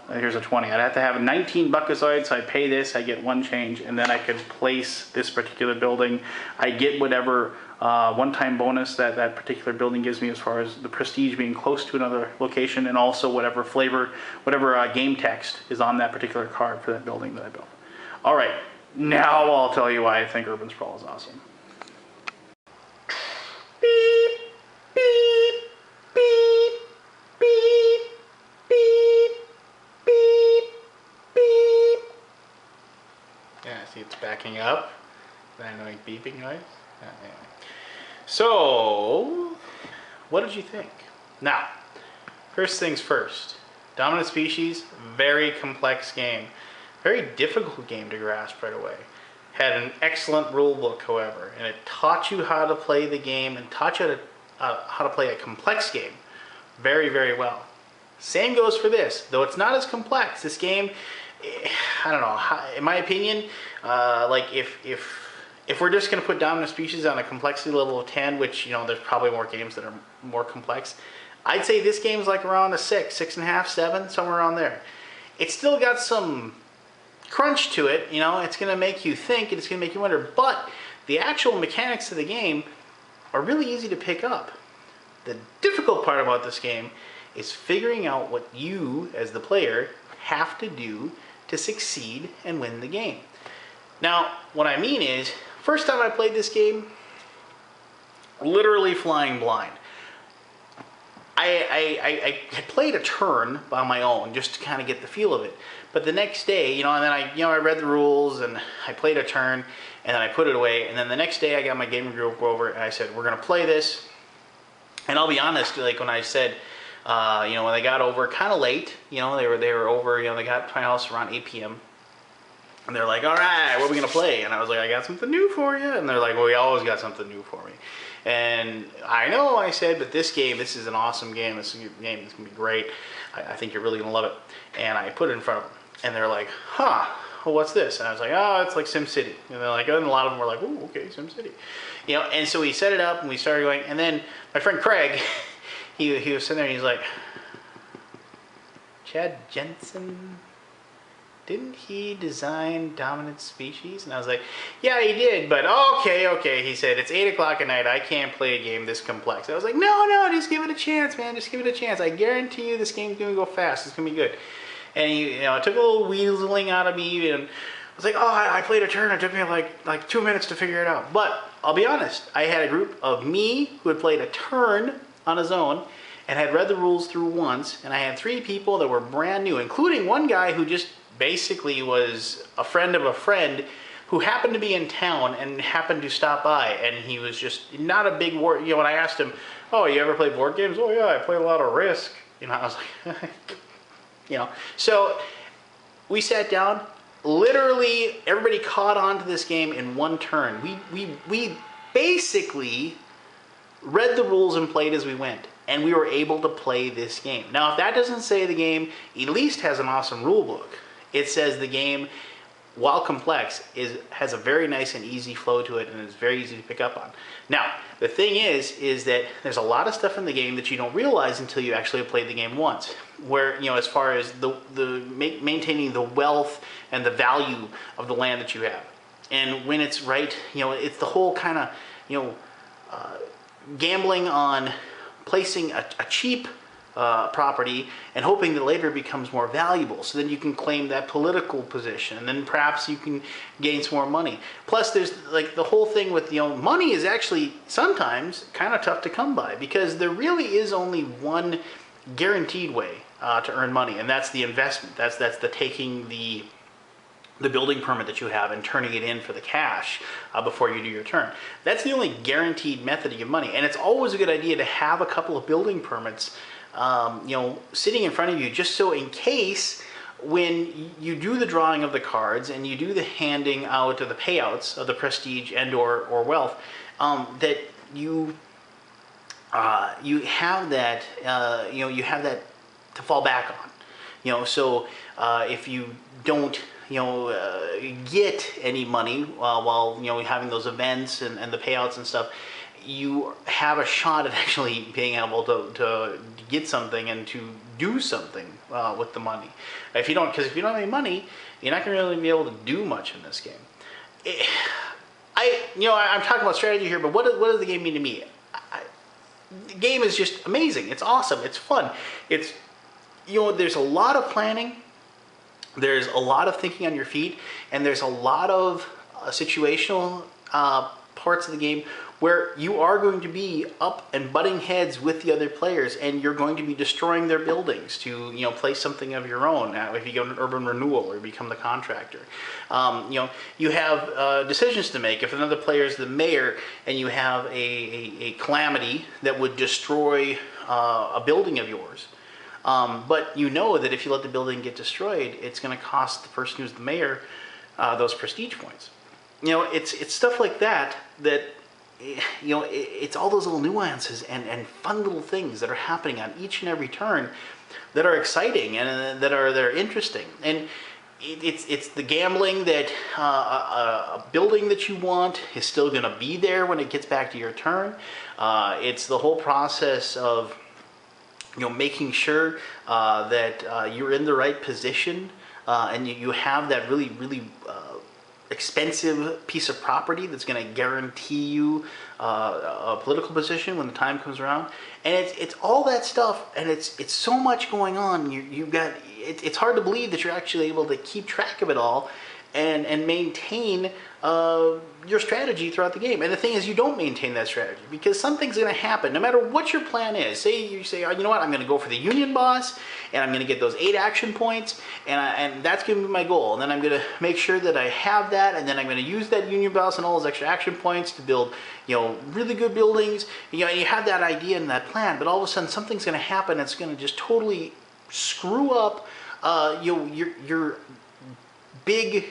here's a 20. I'd have to have 19 buckazoids, so I pay this, I get 1 change, and then I could place this particular building. I get whatever one-time bonus that that particular building gives me as far as the prestige being close to another location, and also whatever flavor, whatever game text is on that particular card for that building that I built. All right. Now I'll tell you why I think Urban Sprawl is awesome. Beep, beep, beep, beep, beep, beep, beep. Yeah, see it's backing up. That annoying beeping noise. Anyway. So, what did you think? Now, first things first. Dominant Species, very complex game. Very difficult game to grasp right away. Had an excellent rule book, however, and it taught you how to play the game and taught you how to play a complex game very, very well. Same goes for this, though it's not as complex. This game, I don't know, in my opinion, like if we're just going to put Dominant Species on a complexity level of 10, which, there's probably more games that are more complex, I'd say this game's like around a 6, 6.5, 7, somewhere around there. It's still got some crunch to it, it's going to make you think, and it's going to make you wonder, but the actual mechanics of the game are really easy to pick up. The difficult part about this game is figuring out what you, as the player, have to do to succeed and win the game. Now, what I mean is, first time I played this game, literally flying blind. I had played a turn on my own just to kind of get the feel of it. But the next day, and then I read the rules and I played a turn and then I put it away. And then the next day I got my gaming group over and I said, we're going to play this. And I'll be honest, like when I said, when they got over kind of late, they were over, they got to my house around 8 p.m. And they're like, all right, what are we going to play? And I was like, I got something new for you. And they're like, well, we always got something new for me. And I know, I said, but this is an awesome game. This is a game that's going to be great. I think you're really going to love it. And I put it in front of them. And they're like, huh, well, what's this? And I was like, oh, it's like SimCity. And they're like, and a lot of them were like, oh, okay, SimCity. And so we set it up and we started going. And then my friend Craig, he was sitting there and he's like, Chad Jensen, didn't he design Dominant Species? And I was like, yeah, he did, but okay. He said, it's 8 o'clock at night. I can't play a game this complex. I was like, no, just give it a chance, man. Just give it a chance. I guarantee you this game's going to go fast. It's going to be good. And it took a little weaseling out of me, and I was like, I played a turn. It took me like 2 minutes to figure it out. But I'll be honest, I had a group of me who had played a turn on his own and had read the rules through once, and I had 3 people that were brand new, including one guy who just basically was a friend of a friend who happened to be in town and happened to stop by, and he was just not a big war. When I asked him, oh, you ever play board games? Oh yeah, I played a lot of Risk. I was like, So we sat down. Literally, everybody caught on to this game in one turn. We basically read the rules and played as we went, and we were able to play this game. Now, if that doesn't say the game at least has an awesome rule book, it says the game, while complex, has a very nice and easy flow to it, and is very easy to pick up on. Now, the thing is that there's a lot of stuff in the game that you don't realize until you actually have played the game once. Where, as far as maintaining the wealth and the value of the land that you have. And when it's right, it's the whole kind of, gambling on placing a cheap property and hoping that later it becomes more valuable, so then you can claim that political position, and then perhaps you can gain some more money. Plus, there's like the whole thing with money is actually sometimes kind of tough to come by, because there really is only one guaranteed way to earn money, and that's the investment. That's the taking the building permit that you have and turning it in for the cash before you do your turn. That's the only guaranteed method to get money, and it's always a good idea to have a couple of building permits sitting in front of you, just so in case when you do the drawing of the cards and you do the handing out of the payouts of the prestige and or wealth, that you have that you have that to fall back on. So if you don't get any money while having those events and the payouts and stuff, you have a shot at actually being able to get something and to do something with the money. Because if you don't have any money, you're not going to really be able to do much in this game. I'm talking about strategy here, but what does the game mean to me? The game is just amazing. It's awesome. It's fun. It's there's a lot of planning. There's a lot of thinking on your feet, and there's a lot of situational parts of the game where you are going to be up and butting heads with the other players, and you're going to be destroying their buildings to place something of your own. If you go to urban renewal or become the contractor, you have decisions to make. If another player is the mayor and you have a calamity that would destroy a building of yours, but that if you let the building get destroyed, it's going to cost the person who's the mayor those prestige points. It's stuff like that it's all those little nuances and fun little things that are happening on each and every turn that are exciting and that are interesting. And it's the gambling that a building that you want is still going to be there when it gets back to your turn. It's the whole process of making sure that you're in the right position and you have that really expensive piece of property that's going to guarantee you a political position when the time comes around. And it's all that stuff, and it's so much going on. You've got it's hard to believe that you're actually able to keep track of it all and maintain your strategy throughout the game. And the thing is, you don't maintain that strategy because something's going to happen no matter what your plan is. Say you say, oh, you know what, I'm going to go for the Union boss, and I'm going to get those 8 action points, and that's going to be my goal. And then I'm going to make sure that I have that, and then I'm going to use that Union boss and all those extra action points to build, really good buildings. And you have that idea and that plan, but all of a sudden something's going to happen that's going to just totally screw up your big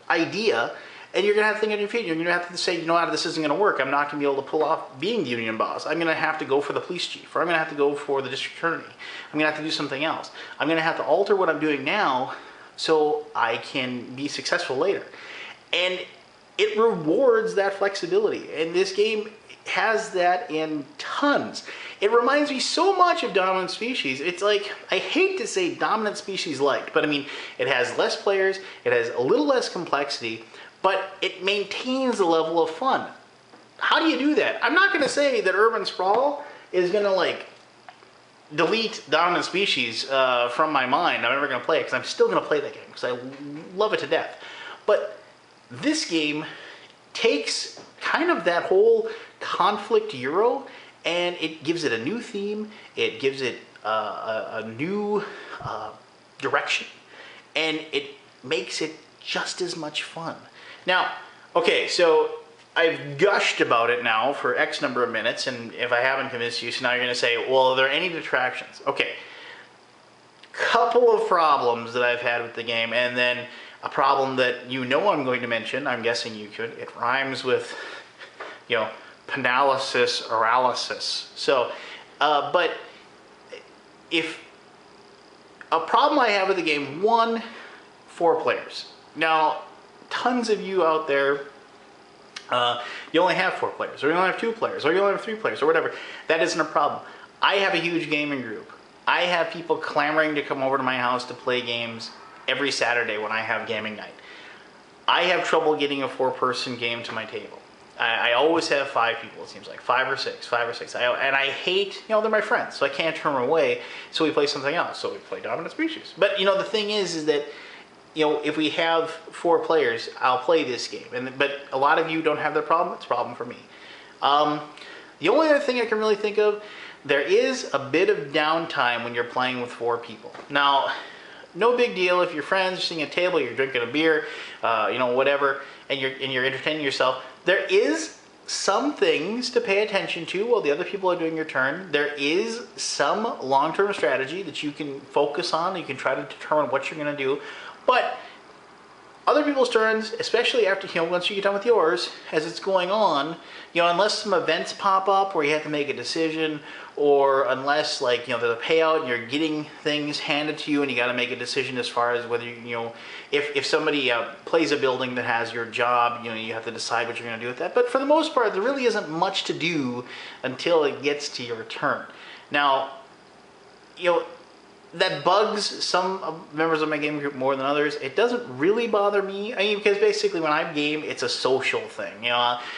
idea, and you're going to have to think on your feet. You're going to have to say, this isn't going to work. I'm not going to be able to pull off being the Union boss. I'm going to have to go for the police chief, or I'm going to have to go for the district attorney. I'm going to have to do something else. I'm going to have to alter what I'm doing now so I can be successful later. And it rewards that flexibility. And this game has that in tons. It reminds me so much of Dominant Species. It's like, I hate to say Dominant Species like, but I mean, it has less players, it has a little less complexity, but it maintains a level of fun. How do you do that? I'm not going to say that Urban Sprawl is going to delete Dominant Species from my mind. I'm never going to play it because I'm still going to play that game because I love it to death. But this game takes kind of that whole conflict Euro, and it gives it a new theme, it gives it a new direction, and it makes it just as much fun. Now, okay, so I've gushed about it now for X number of minutes, and if I haven't convinced you, so now you're going to say, well, are there any detractions? Okay, couple of problems that I've had with the game, and then a problem that I'm going to mention. I'm guessing you could. It rhymes with, panalysis, oralysis. So, but if a problem I have with the game, 1, 4 players. Now, tons of you out there, you only have 4 players, or you only have 2 players, or you only have 3 players, or whatever. That isn't a problem. I have a huge gaming group. I have people clamoring to come over to my house to play games every Saturday when I have gaming night. I have trouble getting a 4-person game to my table. I always have 5 people, it seems like. 5 or 6. And I hate, they're my friends, so I can't turn them away, so we play something else. So we play Dominant Species. But, the thing is that, if we have 4 players, I'll play this game. But a lot of you don't have that problem. It's a problem for me. The only other thing I can really think of, there is a bit of downtime when you're playing with 4 people. Now, no big deal if you're friends, you're sitting at a table, you're drinking a beer, whatever, and you're entertaining yourself. There is some things to pay attention to while the other people are doing your turn. There is some long-term strategy that you can focus on. You can try to determine what you're going to do. But other people's turns, especially after, once you get done with yours, as it's going on, unless some events pop up where you have to make a decision, or unless, there's a payout and you're getting things handed to you and you got to make a decision as far as whether, if somebody plays a building that has your job, you have to decide what you're going to do with that. But for the most part, there really isn't much to do until it gets to your turn. Now, that bugs some members of my game group more than others. It doesn't really bother me. Because basically when I game, it's a social thing,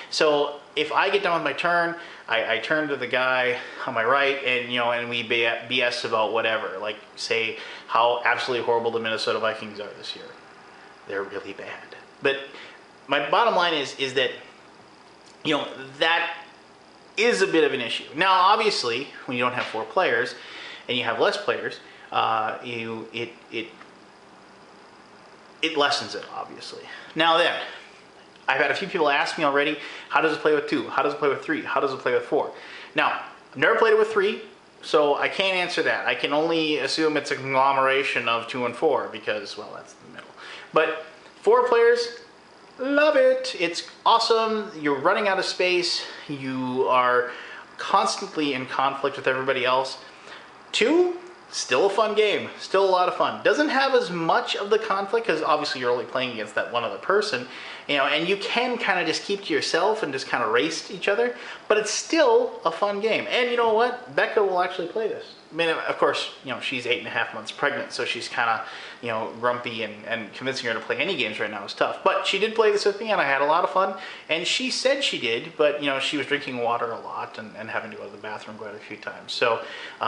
So if I get done with my turn, I turn to the guy on my right, and and we BS about whatever. Like, say how absolutely horrible the Minnesota Vikings are this year. They're really bad. But my bottom line is that that is a bit of an issue. Now, obviously, when you don't have 4 players and you have less players, it lessens it, obviously. Now then, I've had a few people ask me already, how does it play with 2? How does it play with 3? How does it play with 4? Now, I've never played it with 3, so I can't answer that. I can only assume it's a conglomeration of 2 and 4 because, well, that's the middle. But 4 players, love it. It's awesome. You're running out of space. You are constantly in conflict with everybody else. 2, still a fun game, still a lot of fun. Doesn't have as much of the conflict because obviously you're only playing against that one other person, and you can kind of just keep to yourself and just kind of race each other, but it's still a fun game. And you know what? Becca will actually play this. I mean, of course, you know, she's 8.5 months pregnant, so she's kind of, you know, grumpy, and convincing her to play any games right now is tough. But she did play this with me, and I had a lot of fun, and she said she did, but, you know, she was drinking water a lot and having to go to the bathroom quite a few times. So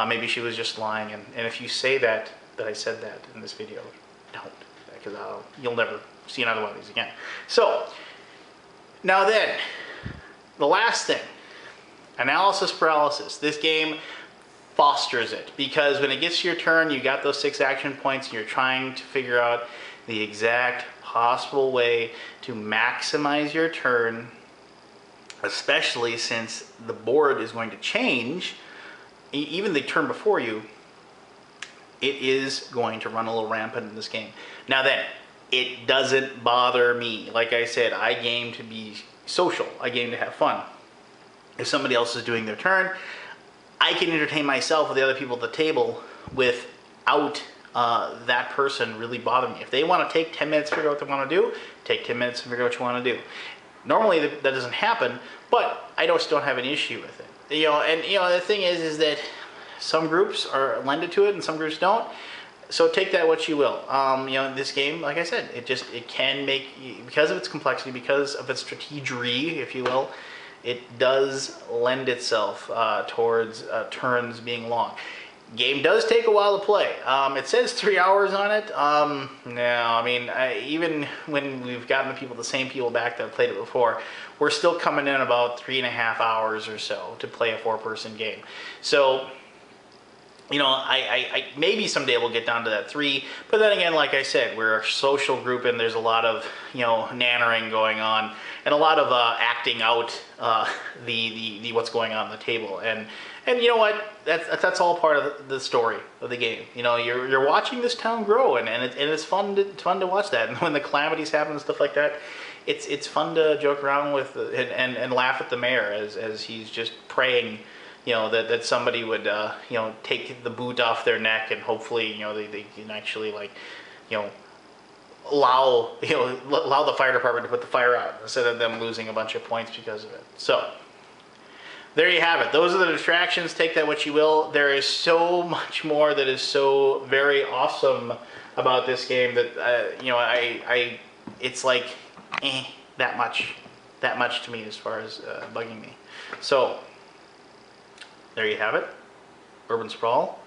maybe she was just lying, and if you say that I said that in this video, don't, because you'll never see another one of these again. So, now then, the last thing, analysis paralysis. This game fosters it, because when it gets to your turn, you got those 6 action points, and you're trying to figure out the exact possible way to maximize your turn, especially since the board is going to change. Even the turn before you, it is going to run a little rampant in this game. Now then, it doesn't bother me. Like I said, I game to be social. I game to have fun. If somebody else is doing their turn, I can entertain myself with the other people at the table without that person really bothering me. If they want to take 10 minutes to figure out what they want to do, take 10 minutes to figure out what you want to do. Normally that doesn't happen, but I just don't have an issue with it. You know, and you know, the thing is that some groups are lended to it and some groups don't. So take that what you will. You know, this game, like I said, it can make, because of its complexity, because of its strategery, if you will, it does lend itself towards turns being long. Game does take a while to play. It says 3 hours on it. No, I mean, even when we've gotten the same people back that have played it before, we're still coming in about 3.5 hours or so to play a 4-person game. So, you know, I maybe someday we'll get down to that 3, but then again, like I said, we're a social group, and there's a lot of, you know, nannering going on, and a lot of acting out the what's going on the table, and you know what, that's all part of the story of the game. You know, you're watching this town grow, and it's fun to watch that, and when the calamities happen and stuff like that, it's fun to joke around with and laugh at the mayor as he's just praying, you know, that somebody would, you know, take the boot off their neck, and hopefully, you know, they can actually, like, you know, allow the fire department to put the fire out instead of them losing a bunch of points because of it. So there you have it. Those are the distractions. Take that what you will. There is so much more that is so very awesome about this game that you know, it's like that much to me as far as bugging me. So there you have it, Urban Sprawl.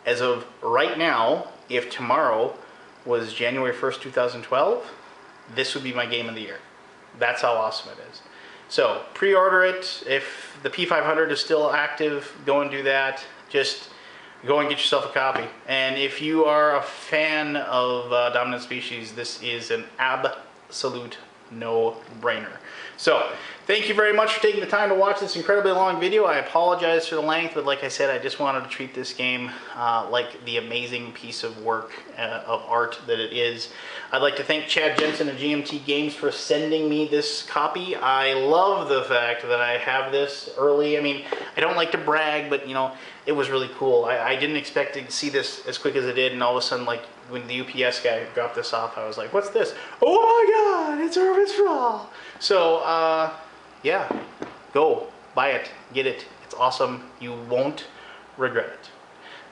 As of right now, if tomorrow was January 1st, 2012, this would be my game of the year. That's how awesome it is. So pre-order it. If the P500 is still active, go and do that. Just go and get yourself a copy. And if you are a fan of Dominant Species, this is an absolute no-brainer. So, thank you very much for taking the time to watch this incredibly long video. I apologize for the length, but like I said, I just wanted to treat this game like the amazing piece of work of art that it is. I'd like to thank Chad Jensen and GMT Games for sending me this copy. I love the fact that I have this early. I mean, I don't like to brag, but you know, it was really cool. I didn't expect to see this as quick as it did, and all of a sudden, like, when the UPS guy dropped this off, I was like, what's this? Oh my God, it's Urban Sprawl. So, yeah, go, buy it, get it. It's awesome. You won't regret it.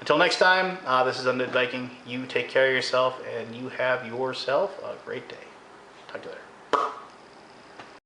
Until next time, this is Undead Viking. You take care of yourself, and you have yourself a great day. Talk to you later.